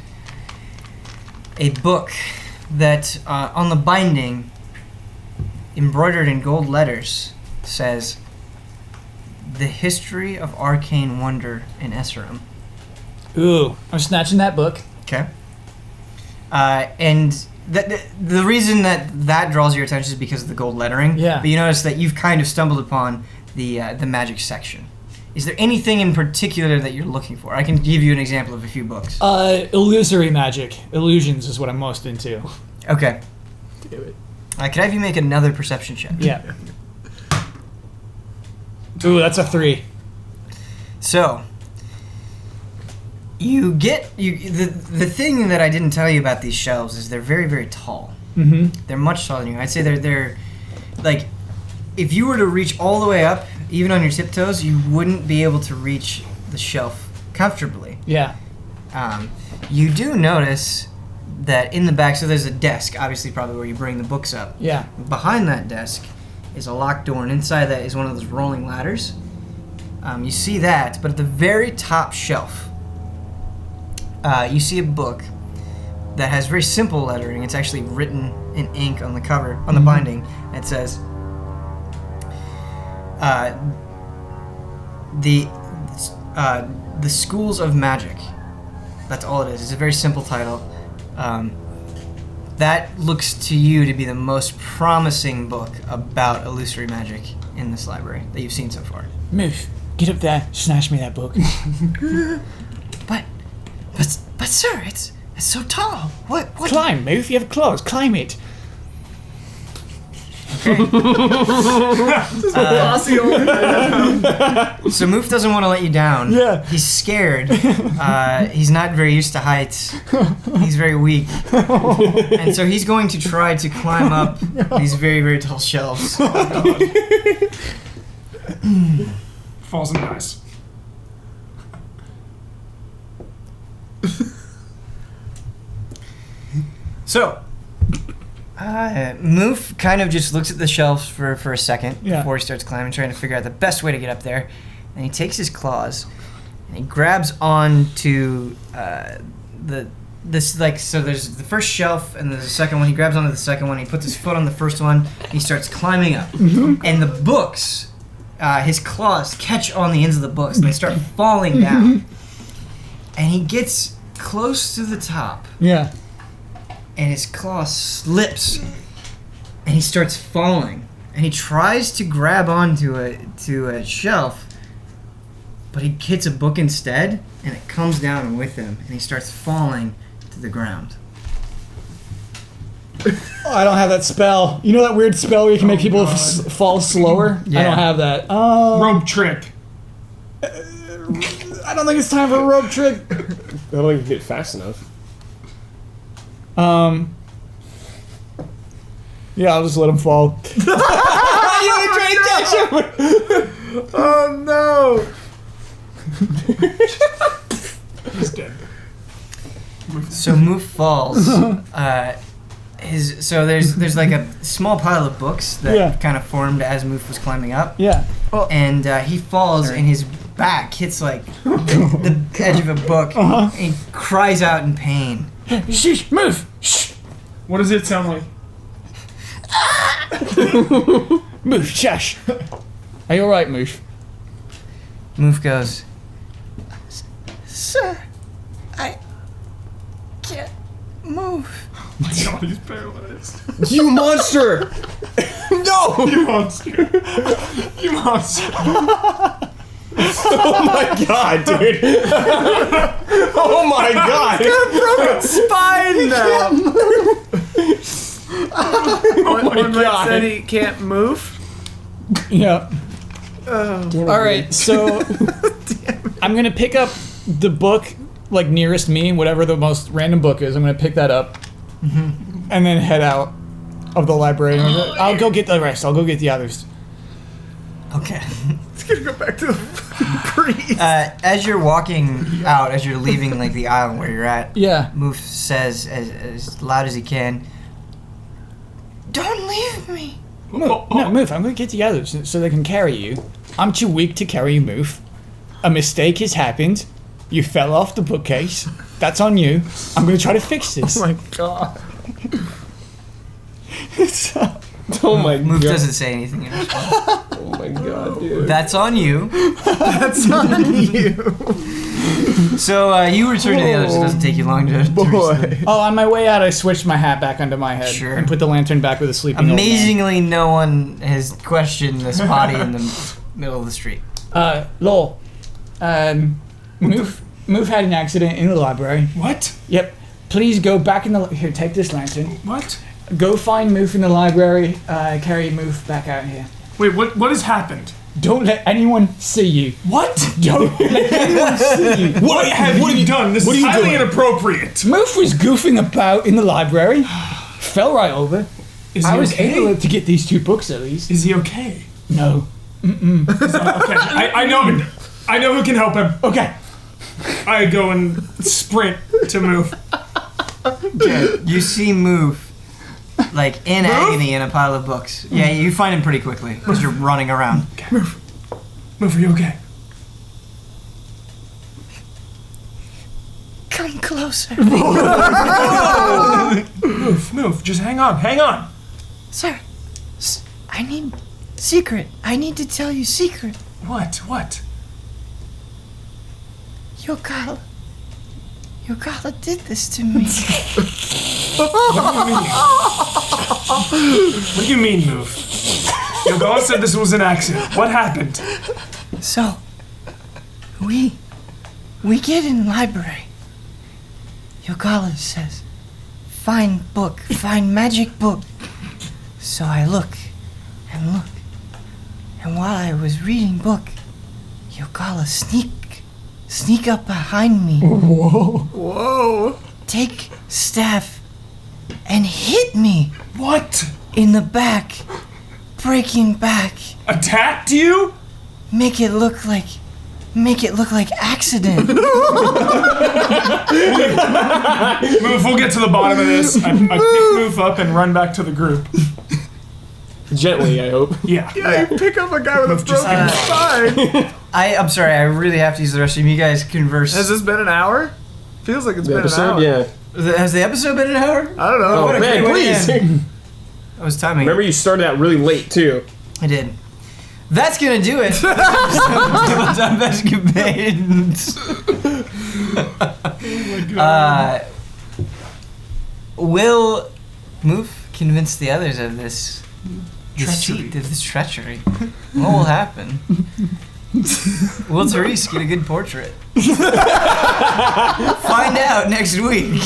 a book that on the binding, embroidered in gold letters, says, "The History of Arcane Wonder in Esserum." Ooh, I'm snatching that book. Okay. And the reason that draws your attention is because of the gold lettering. Yeah. But you notice that you've kind of stumbled upon the magic section. Is there anything in particular that you're looking for? I can give you an example of a few books. Illusory magic. Illusions is what I'm most into. Okay. Do it. Could I have you make another perception check? Yeah. Ooh, that's a 3. So, you get the thing that I didn't tell you about these shelves is they're very tall. Mm-hmm. They're much taller than you. I'd say they're like, if you were to reach all the way up, even on your tiptoes, you wouldn't be able to reach the shelf comfortably. Yeah. You do notice that in the back, so there's a desk, obviously probably where you bring the books up. Yeah. Behind that desk is a locked door, and inside that is one of those rolling ladders. You see that, but at the very top shelf, you see a book that has very simple lettering. It's actually written in ink on the cover, on the binding. It says, the Schools of Magic. That's all it is. It's a very simple title. That looks to you to be the most promising book about illusory magic in this library that you've seen so far. Move. Get up there. Snatch me that book. But sir, it's so tall. What? Climb, Move. You have claws. Climb it. So Moof doesn't want to let you down. Yeah. He's scared. He's not very used to heights. He's very weak. And so he's going to try to climb up these very, very tall shelves. Falls and dies. So, Moof kind of just looks at the shelves for a second before he starts climbing, trying to figure out the best way to get up there. And he takes his claws and he grabs onto so there's the first shelf and there's the second one. He grabs onto the second one. He puts his foot on the first one. And he starts climbing up. And the books, his claws catch on the ends of the books and they start falling down. And he gets close to the top. Yeah. And his claw slips, and he starts falling. And he tries to grab onto a shelf, but he hits a book instead, and it comes down with him, and he starts falling to the ground. Oh, I don't have that spell. You know that weird spell where you can make people fall slower? Yeah. I don't have that. Rope trick. I don't think it's time for a rope trick. I don't think you can get fast enough. Yeah, I'll just let him fall. Oh no! He's dead. So Moof falls. So there's like a small pile of books that kind of formed as Moof was climbing up. Yeah. And he falls, and his back hits like the edge of a book, and he cries out in pain. Shh, move! Shh! What does it sound like? Move, shush! Are you alright, Moof? Moof goes, Sir, I can't move. Oh my god, he's paralyzed. You monster! No! You monster. You monster. Oh my god, dude! Oh my god! Broken spine now. Oh my god. Said he can't move. Yeah. Damn it, Alright, so I'm gonna pick up the book like nearest me, whatever the most random book is. I'm gonna pick that up and then head out of the library. I'll go get the rest. I'll go get the others. Okay. Let's go back to the priest. As you're walking out, as you're leaving like the aisle where you're at, Yeah. Moof says as loud as he can, "Don't leave me." No, move. I'm gonna get the others so they can carry you. I'm too weak to carry you, Move. A mistake has happened. You fell off the bookcase. That's on you. I'm gonna try to fix this. Oh my god. Oh my Moof god. doesn't say anything in response. Oh my god, dude. That's on you. That's on you. So you return to the others. It doesn't take you long to reach them. Oh, on my way out, I switched my hat back onto my head Sure. and put the lantern back with a sleeping old man. Amazingly, no one has questioned this body in the middle of the street. Lowell, Move had an accident in the library. What? Yep. Please go back in the... Here, take this lantern. What? Go find Moof in the library. Carry Moof back out here. Wait, what has happened? Don't let anyone see you. What? Don't let anyone see you. What have you done? This is highly inappropriate. Moof was goofing about in the library. Fell right over. Is he I was okay? able to get these 2 books at least. Is he okay? No. Okay, I know who can help him. Okay. I go and sprint to move. You see Moof like in agony in a pile of books. Yeah, you find him pretty quickly because you're running around. Move, are you okay? Come closer. Move, just hang on. Sir, I need secret. I need to tell you secret. What? Yogala did this to me. What do you mean, move? Yogala said this was an accident. What happened? So, we get in library. Yogala says, find magic book. So I look. And while I was reading book, Yogala sneak up behind me. Whoa. Take staff and hit me What? in the back, breaking back. Attacked you? Make it look like accident. Move, we'll get to the bottom of this. I pick Move up and run back to the group. Gently, I hope. Yeah. Yeah, you pick up a guy with a Just broken spine. I'm sorry, I really have to use the restroom. You guys converse. Has this been an hour? Feels like it's The been an episode, hour. yeah. Has the episode been an hour? I don't know. Oh a man, great way please. to I was timing. Remember, you started out really late too. I did. That's gonna do it. Tabletop Escapades. Will Move convince the others of this deceit, of this treachery? What will happen? Will Therese get a good portrait? Find out next week.